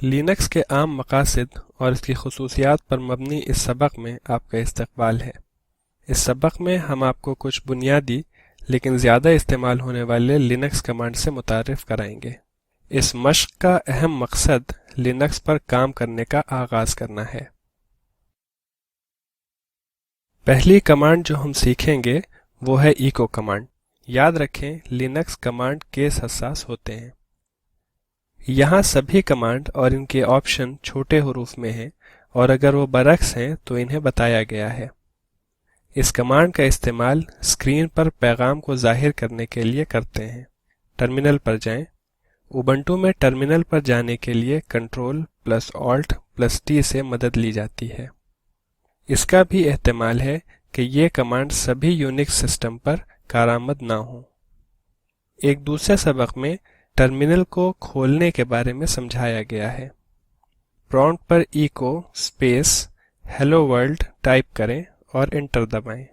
Linux کے عام مقاصد اور اس کی خصوصیات پر مبنی اس سبق میں آپ کا استقبال ہے۔ اس سبق میں ہم آپ کو کچھ بنیادی لیکن زیادہ استعمال ہونے والے لینکس کمانڈ سے متعارف کرائیں گے۔ اس مشق کا اہم مقصد لینکس پر کام کرنے کا آغاز کرنا ہے۔ پہلی کمانڈ جو ہم سیکھیں گے وہ ہے ایکو کمانڈ۔ یاد رکھیں لینکس کمانڈ کیس حساس ہوتے ہیں۔ یہاں سبھی کمانڈ اور ان کے آپشن چھوٹے حروف میں ہیں اور اگر وہ برعکس ہیں تو انہیں بتایا گیا ہے۔ اس کمانڈ کا استعمال اسکرین پر پیغام کو ظاہر کرنے کے لیے کرتے ہیں۔ ٹرمینل پر جائیں۔ اوبنٹو میں ٹرمینل پر جانے کے لیے Ctrl+Alt+T سے مدد لی جاتی ہے۔ اس کا بھی احتمال ہے کہ یہ کمانڈ سبھی یونکس سسٹم پر کارآمد نہ ہوں۔ ایک دوسرے سبق میں ٹرمینل کو کھولنے کے بارے میں سمجھایا گیا ہے۔ پرومپٹ پر echo space hello world type کریں اور انٹر دبائیں۔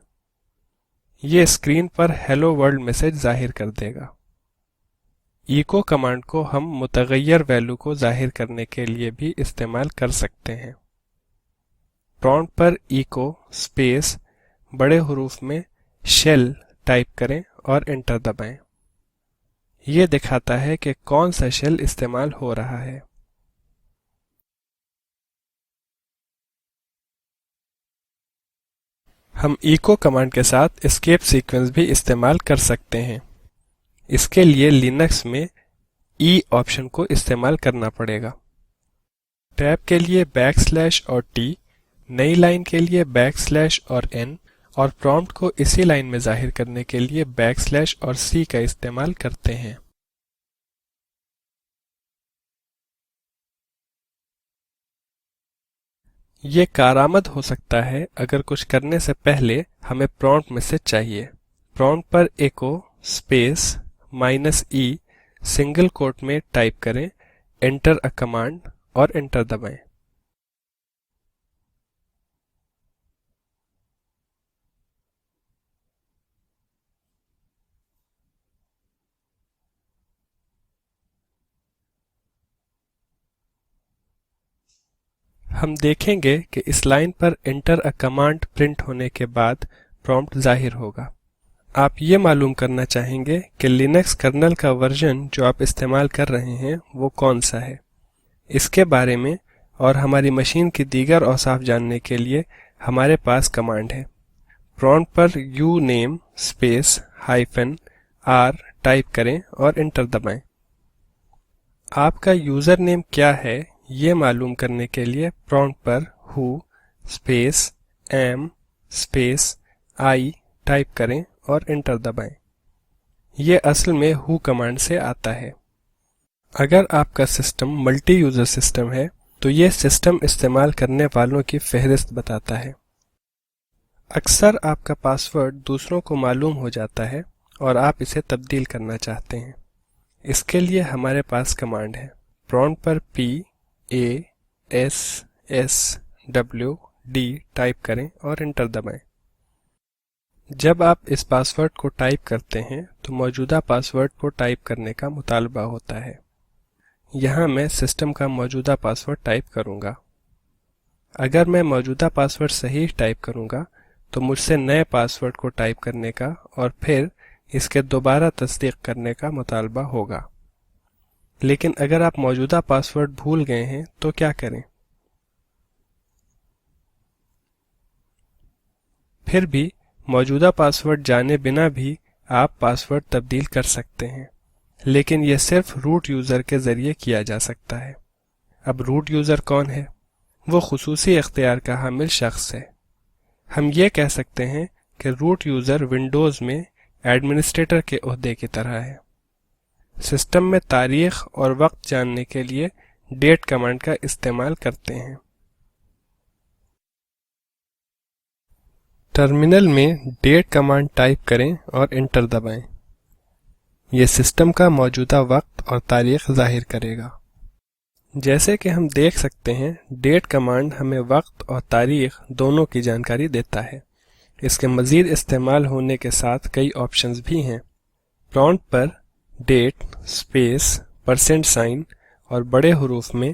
یہ اسکرین پر ہیلو ورلڈ میسج ظاہر کر دے گا۔ ایکو کمانڈ کو ہم متغیر ویلو کو ظاہر کرنے کے لیے بھی استعمال کر سکتے ہیں۔ پرومپٹ پر ایکو اسپیس بڑے حروف میں شیل ٹائپ کریں اور انٹر دبائیں۔ یہ دکھاتا ہے کہ کون سا شیل استعمال ہو رہا ہے۔ ہم ایکو کمانڈ کے ساتھ اسکیپ سیکوینس بھی استعمال کر سکتے ہیں۔ اس کے لیے لینکس میں ای آپشن کو استعمال کرنا پڑے گا۔ ٹیب کے لیے / اور T، نئی لائن کے لیے / اور N، اور پرومپٹ کو اسی لائن میں ظاہر کرنے کے لیے / اور C کا استعمال کرتے ہیں۔ یہ کارآمد ہو سکتا ہے اگر کچھ کرنے سے پہلے ہمیں پرومپٹ میسج چاہیے۔ پرومپٹ پر echo space -E single quote میں ٹائپ کریں انٹر اے کمانڈ اور انٹر دبائیں۔ ہم دیکھیں گے کہ اس لائن پر انٹر اے کمانڈ پرنٹ ہونے کے بعد پرومپٹ ظاہر ہوگا۔ آپ یہ معلوم کرنا چاہیں گے کہ لینکس کرنل کا ورژن جو آپ استعمال کر رہے ہیں وہ کون سا ہے۔ اس کے بارے میں اور ہماری مشین کی دیگر اوصاف جاننے کے لیے ہمارے پاس کمانڈ ہے۔ پرومپٹ پر uname اسپیس -R ٹائپ کریں اور انٹر دبائیں۔ آپ کا یوزر نیم کیا ہے یہ معلوم کرنے کے لیے prompt per who space am space I type کریں اور انٹر دبائیں۔ یہ اصل میں who کمانڈ سے آتا ہے۔ اگر آپ کا سسٹم ملٹی یوزر سسٹم ہے تو یہ سسٹم استعمال کرنے والوں کی فہرست بتاتا ہے۔ اکثر آپ کا پاسورڈ دوسروں کو معلوم ہو جاتا ہے اور آپ اسے تبدیل کرنا چاہتے ہیں۔ اس کے لیے ہمارے پاس کمانڈ ہے۔ پرومپٹ پر PASSWD ٹائپ کریں اور انٹر دبائیں۔ جب آپ اس پاسورڈ کو ٹائپ کرتے ہیں تو موجودہ پاسورڈ کو ٹائپ کرنے کا مطالبہ ہوتا ہے۔ یہاں میں سسٹم کا موجودہ پاسورڈ ٹائپ کروں گا۔ اگر میں موجودہ پاسورڈ صحیح ٹائپ کروں گا تو مجھ سے نئے پاسورڈ کو ٹائپ کرنے کا اور پھر اس کے دوبارہ تصدیق کرنے کا مطالبہ ہوگا۔ لیکن اگر آپ موجودہ پاسورڈ بھول گئے ہیں تو کیا کریں؟ پھر بھی موجودہ پاسورڈ جانے بنا بھی آپ پاسورڈ تبدیل کر سکتے ہیں، لیکن یہ صرف روٹ یوزر کے ذریعے کیا جا سکتا ہے۔ اب روٹ یوزر کون ہے؟ وہ خصوصی اختیار کا حامل شخص ہے۔ ہم یہ کہہ سکتے ہیں کہ روٹ یوزر ونڈوز میں ایڈمنسٹریٹر کے عہدے کی طرح ہے۔ سسٹم میں تاریخ اور وقت جاننے کے لیے ڈیٹ کمانڈ کا استعمال کرتے ہیں۔ ٹرمینل میں ڈیٹ کمانڈ ٹائپ کریں اور انٹر دبائیں۔ یہ سسٹم کا موجودہ وقت اور تاریخ ظاہر کرے گا۔ جیسے کہ ہم دیکھ سکتے ہیں ڈیٹ کمانڈ ہمیں وقت اور تاریخ دونوں کی جانکاری دیتا ہے۔ اس کے مزید استعمال ہونے کے ساتھ کئی آپشنز بھی ہیں۔ پرومپٹ پر ڈیٹ اسپیس % اور بڑے حروف میں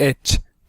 h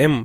m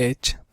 h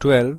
12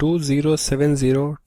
2070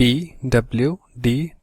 pwd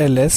ls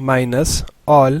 -all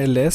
ls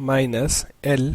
-l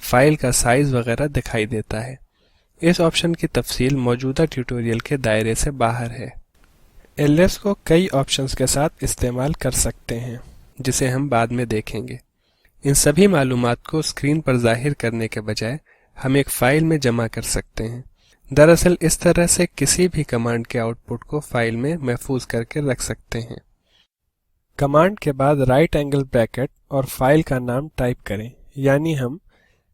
file کا سائز وغیرہ دکھائی دیتا ہے۔ اس آپشن کی تفصیل موجودہ ٹیوٹوریل کے دائرے سے باہر ہے۔ ایلایس کو کئی آپشنز کے ساتھ استعمال کر سکتے ہیں جسے ہم بعد میں دیکھیں گے۔ ان سبھی معلومات کو اسکرین پر ظاہر کرنے کے بجائے ہم ایک فائل میں جمع کر سکتے ہیں۔ دراصل اس طرح سے کسی بھی کمانڈ کے آؤٹ پٹ کو فائل میں محفوظ کر کے رکھ سکتے ہیں۔ کمانڈ کے بعد رائٹ اینگل بریکٹ اور فائل کا نام ٹائپ کریں، یعنی ہم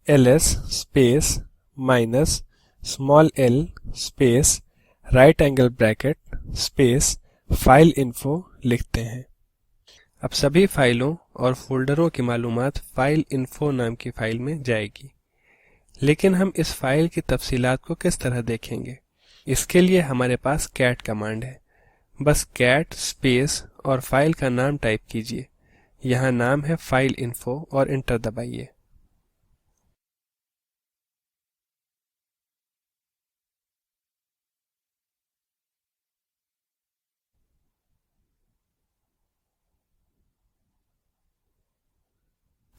ls space minus small l space right angle bracket space file info لکھتے ہیں۔ اب سبھی فائلوں اور فولڈروں کی معلومات فائل انفو نام کی فائل میں جائے گی، لیکن ہم اس فائل کی تفصیلات کو کس طرح دیکھیں گے؟ اس کے لیے ہمارے پاس کیٹ کمانڈ ہے۔ بس کیٹ اسپیس اور فائل کا نام ٹائپ کیجئے، یہاں نام ہے فائل انفو اور انٹر دبائیے۔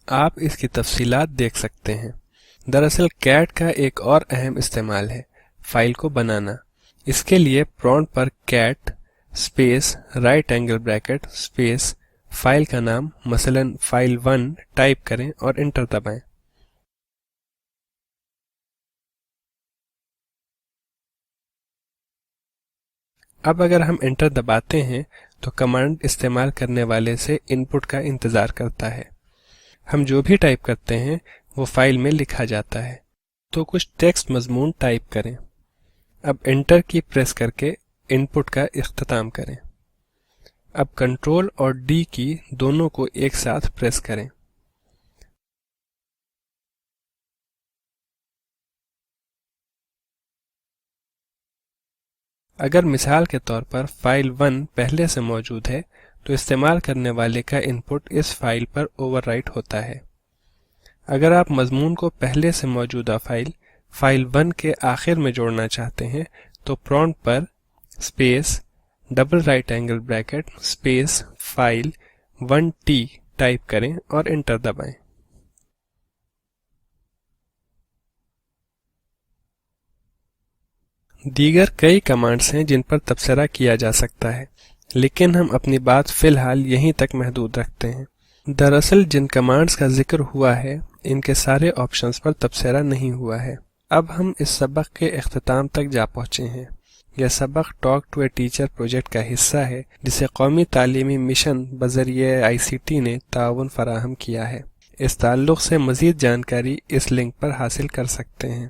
آپ اس کی تفصیلات دیکھ سکتے ہیں۔ دراصل کیٹ کا ایک اور اہم استعمال ہے فائل کو بنانا۔ اس کے لیے پرامپٹ پر cat space right angle bracket space file کا نام مثلا file1 ٹائپ کریں اور انٹر دبائیں۔ اب اگر ہم انٹر دباتے ہیں تو کمانڈ استعمال کرنے والے سے ان پٹ کا انتظار کرتا ہے۔ ہم جو بھی ٹائپ کرتے ہیں وہ فائل میں لکھا جاتا ہے۔ تو کچھ ٹیکسٹ مضمون ٹائپ کریں۔ اب انٹر کی پریس کر کے ان پٹ کا اختتام کریں۔ اب کنٹرول اور ڈی کی دونوں کو ایک ساتھ پریس کریں۔ اگر مثال کے طور پر فائل 1 پہلے سے موجود ہے تو استعمال کرنے والے کا ان پٹ اس فائل پر اوور رائٹ ہوتا ہے۔ اگر آپ مضمون کو پہلے سے موجودہ فائل 1 کے آخر میں جوڑنا چاہتے ہیں تو پرامپٹ پر space double right angle bracket space file 1t type کریں اور انٹر دبائیں۔ دیگر کئی کمانڈز ہیں جن پر تبصرہ کیا جا سکتا ہے، لیکن ہم اپنی بات فی الحال یہیں تک محدود رکھتے ہیں۔ دراصل جن کمانڈز کا ذکر ہوا ہے ان کے سارے آپشنز پر تبصرہ نہیں ہوا ہے۔ اب ہم اس سبق کے اختتام تک جا پہنچے ہیں۔ یہ سبق talk to a teacher project کا حصہ ہے جسے قومی تعلیمی مشن بذریعہ ICT نے تعاون فراہم کیا ہے۔ اس تعلق سے مزید جانکاری اس لنک پر حاصل کر سکتے ہیں۔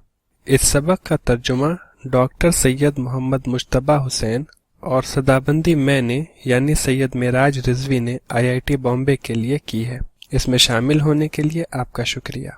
اس سبق کا ترجمہ ڈاکٹر سید محمد مجتبیٰ حسین اور صدابندی میں نے یعنی سید معراج رضوی نے IIT بامبے کے لیے کی ہے۔ اس میں شامل ہونے کے لیے آپ کا شکریہ۔